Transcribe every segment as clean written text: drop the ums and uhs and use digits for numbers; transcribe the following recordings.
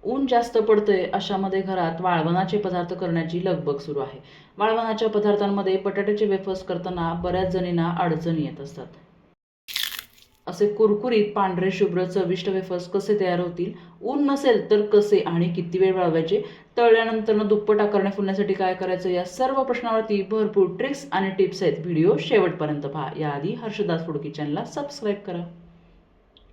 ऊन जास्त पडतंय अशामध्ये घरात वाळवणाचे पदार्थ करण्याची लगबग सुरू आहे. वाळवणाच्या पदार्थांमध्ये बटाट्याचे वेफर्स करताना बऱ्याच जणींना अडचणी येत असतात. असे कुरकुरीत पांढरे शुभ्र चविष्ट वेफर्स कसे तयार होतील, ऊन नसेल तर कसे आणि किती वेळ वाळवायचे, तळल्यानंतर दुप्पट आकारणे फुलण्यासाठी काय करायचं, या सर्व प्रश्नावरती भरपूर ट्रिक्स आणि टिप्स आहेत. व्हिडिओ शेवटपर्यंत पहा. याआधी हर्षदास फूड किचनला सबस्क्राईब करा.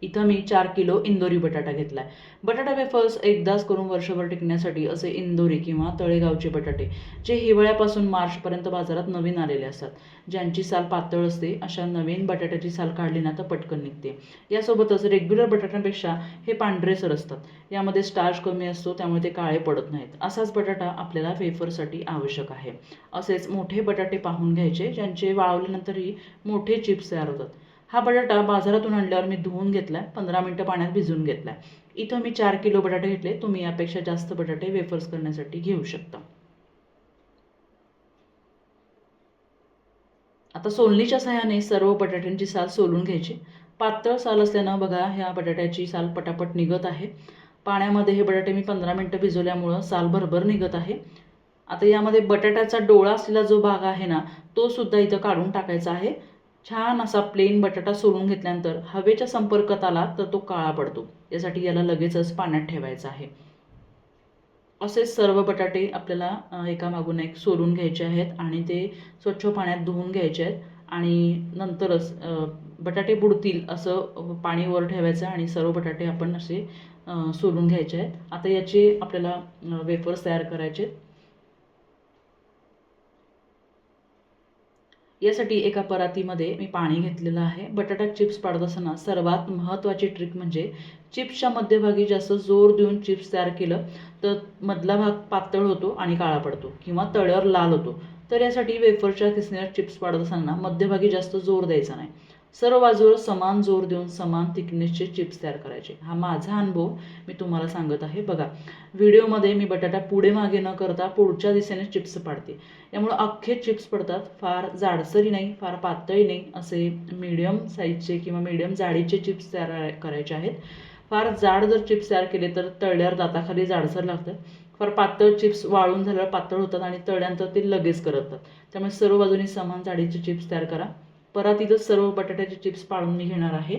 इथं मी 4 किलो इंदोरी बटाटा घेतलाय. बटाटा वेफर्स एकदाच करून वर्षभर टिकण्यासाठी असे इंदोरी किंवा तळेगावचे बटाटे, जे हिवाळ्यापासून मार्चपर्यंत बाजारात नवीन आलेले असतात, ज्यांची साल पातळ असते, अशा नवीन बटाट्याची साल काढली ना तर पटकन निघते. यासोबतच रेग्युलर बटाट्यांपेक्षा हे पांढरेसर असतात. यामध्ये स्टार्च कमी असतो, त्यामुळे ते काळे पडत नाहीत. असाच बटाटा आपल्याला वेफरसाठी आवश्यक आहे. असेच मोठे बटाटे पाहून घ्यायचे, ज्यांचे वाळवल्यानंतरही मोठे चिप्स तयार होतात. हा बटाटा बाजारातून आणल्यावर मी धुवून घेतलाय, 15 मिनिटं पाण्यात भिजवून घेतलाय. इथं मी 4 किलो बटाटे घेतले. तुम्ही यापेक्षा जास्त बटाटे वेफर्स करण्यासाठी घेऊ शकता. आता सोलणीच्या सहाय्याने सर्व बटाट्यांची साल सोलून घ्यायची. पातळ साल असल्यानं बघा ह्या बटाट्याची साल पटापट निघत आहे. पाण्यामध्ये हे बटाटे मी 15 मिनिटं भिजवल्यामुळं साल भरभर निघत आहे. आता यामध्ये बटाट्याचा डोळा असलेला जो भाग आहे ना, तो सुद्धा इथं काढून टाकायचा आहे. छान असा प्लेन बटाटा सोलून घेतल्यानंतर हवेच्या संपर्कात आला तर तो काळा पडतो. यासाठी याला लगेचच पाण्यात ठेवायचं आहे. असे सर्व बटाटे आपल्याला एकामागून एक सोलून घ्यायचे आहेत आणि ते स्वच्छ पाण्यात धुवून घ्यायचे आहेत. आणि नंतरच बटाटे बुडतील असं पाणी वर ठेवायचं आणि सर्व बटाटे आपण असे सोलून घ्यायचे आहेत. आता याचे आपल्याला वेफर्स तयार करायचे. यासाठी एका परातीमध्ये मी पाणी घेतलेलं आहे. बटाटा चिप्स पाडत असताना सर्वात महत्त्वाची ट्रिक म्हणजे चिप्सच्या मध्यभागी जास्त जोर देऊन चिप्स तयार केलं तर मधला भाग पातळ होतो आणि काळा पडतो किंवा तळ्यावर लाल होतो. तर यासाठी वेफरच्या किसणीला चिप्स पाडत असताना मध्यभागी जास्त जोर द्यायचा नाही. सर्व बाजूवर समान जोर देऊन समान थिकनेसचे चिप्स तयार करायचे. हा माझा अनुभव मी तुम्हाला सांगत आहे. बघा, व्हिडिओमध्ये मी बटाटा पुढे मागे न करता पुढच्या दिशेने चिप्स पाडते. यामुळे अख्खे चिप्स पडतात. फार जाडसरी नाही, फार पातळी नाही, असे मीडियम साईजचे किंवा मीडियम जाडीचे चिप्स तयार करायचे आहेत. फार जाड जर चिप्स तयार केले तर तळल्यावर दाताखाली जाडसर लागतात. फार पातळ चिप्स वाळून झाल्यावर पातळ होतात आणि तळल्यानंतर ते लगेच करपतात. त्यामुळे सर्व बाजूनी समान जाडीचे चिप्स तयार करा. परातीतच सर्व बटाट्याचे चिप्स पाडून मी घेणार आहे.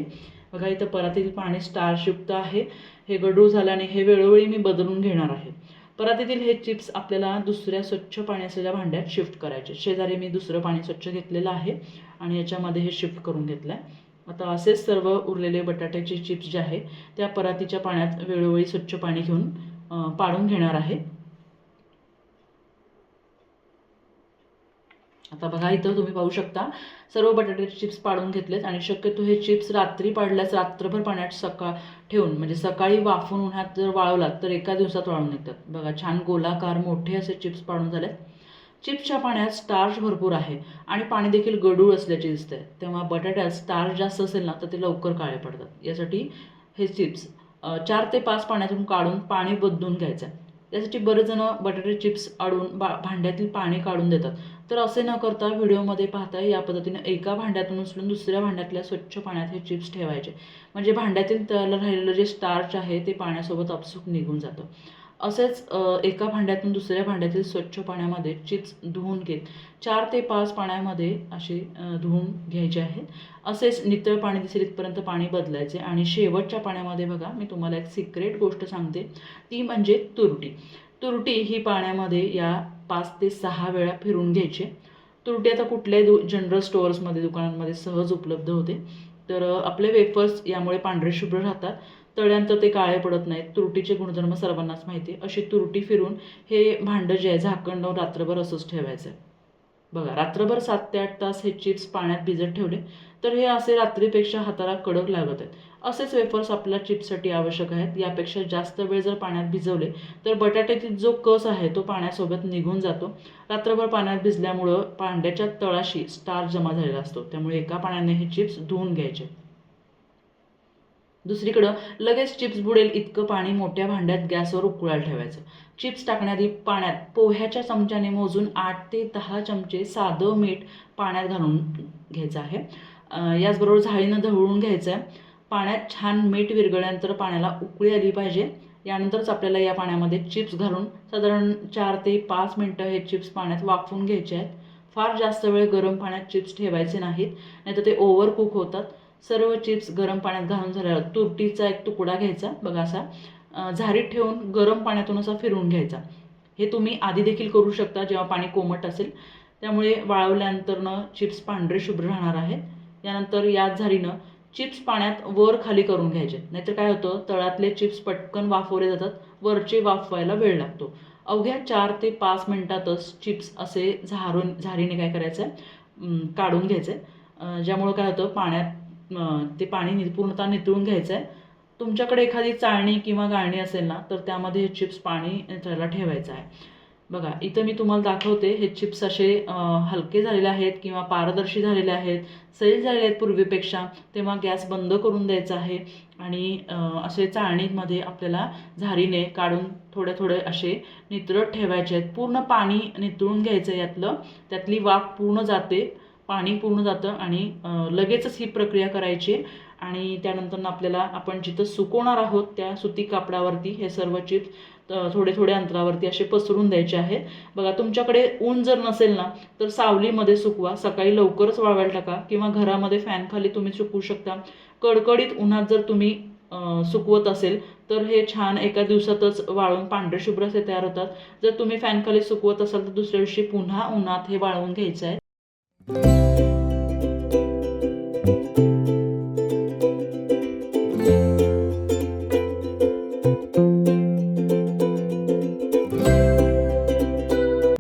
बघा, इथं परातीतील पाणी स्टार्चयुक्त आहे. हे गढूळ झाल्याने हे वेळोवेळी मी बदलून घेणार आहे. परातीतील हे चिप्स आपल्याला दुसऱ्या स्वच्छ पाणी असलेल्या भांड्यात शिफ्ट करायचे. शेजारी मी दुसरं पाणी स्वच्छ घेतलेलं आहे आणि याच्यामध्ये हे शिफ्ट करून घेतलं आहे. आता असेच सर्व उरलेले बटाट्याचे चिप्स जे आहे त्या परातीच्या पाण्यात वेळोवेळी स्वच्छ पाणी घेऊन पाडून घेणार आहे. आता बघा, इथं तुम्ही पाहू शकता सर्व बटाट्याचे चिप्स पाडून घेतलेत आणि शक्यतो हे चिप्स रात्री पाडल्यास रात्रभर पाण्यात ठेवून म्हणजे सकाळी वाफून उन्हात जर वाळवलात तर एका दिवसात वाळून निघतात. बघा, छान गोलाकार मोठे असे चिप्स पाडून झालेत. चिप्सच्या पाण्यात स्टार्च भरपूर आहे आणि पाणी देखील गढूळ असल्याचे दिसतंय. तेव्हा बटाट्यात स्टार्च जास्त असेल ना तर ते लवकर काळे पडतात. यासाठी हे चिप्स 4 ते 5 पाण्यातून काढून पाणी बदलून घ्यायचं. यासाठी बरेच जण बटाटे चिप्स आडून भांड्यातील पाणी काढून देतात. तर असे न करता व्हिडिओमध्ये पाहता या पद्धतीने एका भांड्यातून उचलून दुसऱ्या भांड्यातल्या स्वच्छ पाण्यात हे चिप्स ठेवायचे. म्हणजे भांड्यातील तळाला राहिलेलं जे स्टार्च आहे ते पाण्यासोबत आपसूक निघून जातं. असेच एका भांड्यातून दुसऱ्या भांड्यातील स्वच्छ पाण्यामध्ये चिप्स धुवून घेत 4 ते 5 पाण्यामध्ये असे धुवून घ्यायचे आहेत. असेच नितळ पाणी दिसेल इथपर्यंत पाणी बदलायचे आणि शेवटच्या पाण्यामध्ये बघा, मी तुम्हाला एक सिक्रेट गोष्ट सांगते, ती म्हणजे तुरटी. तुरटी ही पाण्यामध्ये या 5 ते 6 वेळा फिरून घ्यायची. तुरटी आता कुठल्याही जनरल स्टोअर्समध्ये दुकानांमध्ये सहज उपलब्ध होते. तर आपले वेफर्स यामुळे पांढरे शुभ्र राहतात. तळल्यानंतर ते काळे पडत नाहीत. तुरटीचे गुणधर्म सर्वांनाच माहिती आहे. अशी तुरटी फिरून हे भांडं जे आहे झाकण लावून रात्रभर असंच ठेवायचं आहे. बघा, रात्रभर 7 ते 8 तास हे चिप्स पाण्यात भिजत ठेवले तर हे असे रात्रीपेक्षा हाताला कडक लागत आहेत. असेच वेफर्स आपल्या चिप्ससाठी आवश्यक आहेत. यापेक्षा जास्त वेळ जर पाण्यात भिजवले तर बटाट्यातील जो कस आहे तो पाण्यासोबत निघून जातो. रात्रभर पाण्यात भिजल्यामुळं भांड्याच्या तळाशी स्टार्च जमा झालेला असतो. त्यामुळे एका पाण्याने हे चिप्स धुवून घ्यायचे. दुसरीकडं लगेच चिप्स बुडेल इतकं पाणी मोठ्या भांड्यात गॅसवर उकळायला ठेवायचं. चिप्स टाकण्याआधी पाण्यात पोह्याच्या चमच्याने मोजून 8 ते 10 चमचे साधं मीठ पाण्यात घालून घ्यायचं आहे. याचबरोबर झाळीनं ढवळून घ्यायचं आहे. पाण्यात छान मीठ विरघळल्यानंतर पाण्याला उकळी आली पाहिजे. यानंतरच आपल्याला या पाण्यामध्ये चिप्स घालून साधारण 4 ते 5 मिनटं हे चिप्स पाण्यात वाफवून घ्यायचे आहेत. फार जास्त वेळ गरम पाण्यात चिप्स ठेवायचे नाहीत, नाहीतर ते ओव्हर कुक होतात. सर्व चिप्स गरम पाण्यात घालून झाल्यावर तुरटीचा एक तुकडा घ्यायचा, बघा असा झारीत ठेवून गरम पाण्यातून असा फिरवून घ्यायचा. हे तुम्ही आधी देखील करू शकता जेव्हा पाणी कोमट असेल. त्यामुळे वाळवल्यानंतरनं चिप्स पांढरे शुभ्र राहणार आहेत. यानंतर याच झारीनं चिप्स पाण्यात वर खाली करून घ्यायचे, नाहीतर काय होतं तळातले चिप्स पटकन वाफवले जातात, वरचे वाफवायला वेळ लागतो. अवघ्या 4 ते 5 मिनटातच चिप्स असे झारीने काय करायचं काढून घ्यायचे. ज्यामुळं काय होतं पाण्यात ते पाणी पूर्णतः नितळून घ्यायचं आहे. तुमच्याकडे एखादी चाळणी किंवा गाळणी असेल ना तर त्यामध्ये हे चिप्स पाणी नितळायला ठेवायचं आहे. बघा इथं मी तुम्हाला दाखवते हे चिप्स असे हलके झालेले आहेत किंवा पारदर्शी झालेले आहेत, सैल झालेले आहेत पूर्वीपेक्षा. तेव्हा गॅस बंद करून द्यायचा आहे आणि असे चाळणीमध्ये आपल्याला झारीने काढून थोडे थोडे असे नितळत ठेवायचे आहेत. पूर्ण पाणी नितळून घ्यायचं आहे, त्यातली वाफ पूर्ण जाते, पाणी पूर्ण जातं आणि लगेचच ही प्रक्रिया करायची. आणि त्यानंतर आपल्याला आपण जिथं सुकवणार आहोत त्या सुती कापडावरती हे सर्व चिप्स थोडे थोडे अंतरावरती असे पसरून द्यायचे आहेत. बघा तुमच्याकडे ऊन जर नसेल ना तर सावलीमध्ये सुकवा, सकाळी लवकरच वाळवायला टाका किंवा घरामध्ये फॅनखाली तुम्ही सुकवू शकता. कडकडीत उन्हात जर तुम्ही सुकवत असेल तर हे छान एका दिवसातच वाळून पांढरे शुभ्र असे तयार होतात. जर तुम्ही फॅनखाली सुकवत असाल तर दुसऱ्या दिवशी पुन्हा उन्हात हे वाळवून घ्यायचं आहे.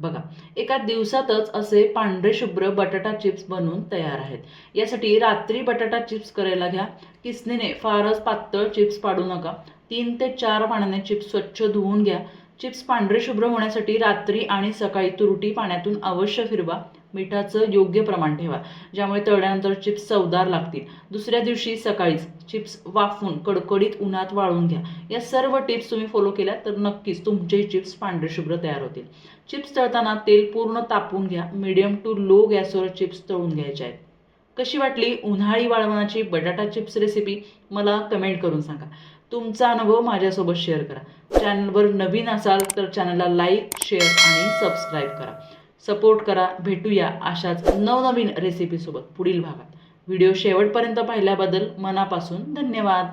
बघा एका दिवसातच असे पांढरे शुभ्र बटाटा चिप्स बनवून तयार आहेत. यासाठी रात्री बटाटा चिप्स करायला घ्या. किसणीने फारच पातळ चिप्स पाडू नका. 3 ते 4 पाण्याने चिप्स स्वच्छ धुवून घ्या. चिप्स पांढरे शुभ्र होण्यासाठी रात्री आणि सकाळी तुरटी पाण्यातून अवश्य फिरवा. मिठाचं योग्य प्रमाण ठेवा, ज्यामुळे तळल्यानंतर चिप्स चवदार लागतील. दुसऱ्या दिवशी सकाळीच चिप्स वाफवून कडकडीत उन्हात वाळवून घ्या. या सर्व टिप्स तुम्ही फॉलो केल्या तर नक्कीच तुमचे चिप्स पांढरे शुभ्र तयार होतील. चिप्स तळताना तेल पूर्ण तापवून घ्या. मीडियम टू लो गॅसवर चिप्स तळून घ्यायचे आहेत. कशी वाटली उन्हाळी वाळवणाची बटाटा चिप्स रेसिपी मला कमेंट करून सांगा. तुमचा अनुभव माझ्यासोबत शेअर करा. चॅनलवर नवीन असाल तर चॅनलला लाईक, शेअर आणि सबस्क्राईब करा. सपोर्ट करा. भेटूया अशाच नवनवीन रेसिपीसोबत पुढील भागात. व्हिडिओ शेवटपर्यंत पाहिल्याबद्दल मनापासून धन्यवाद.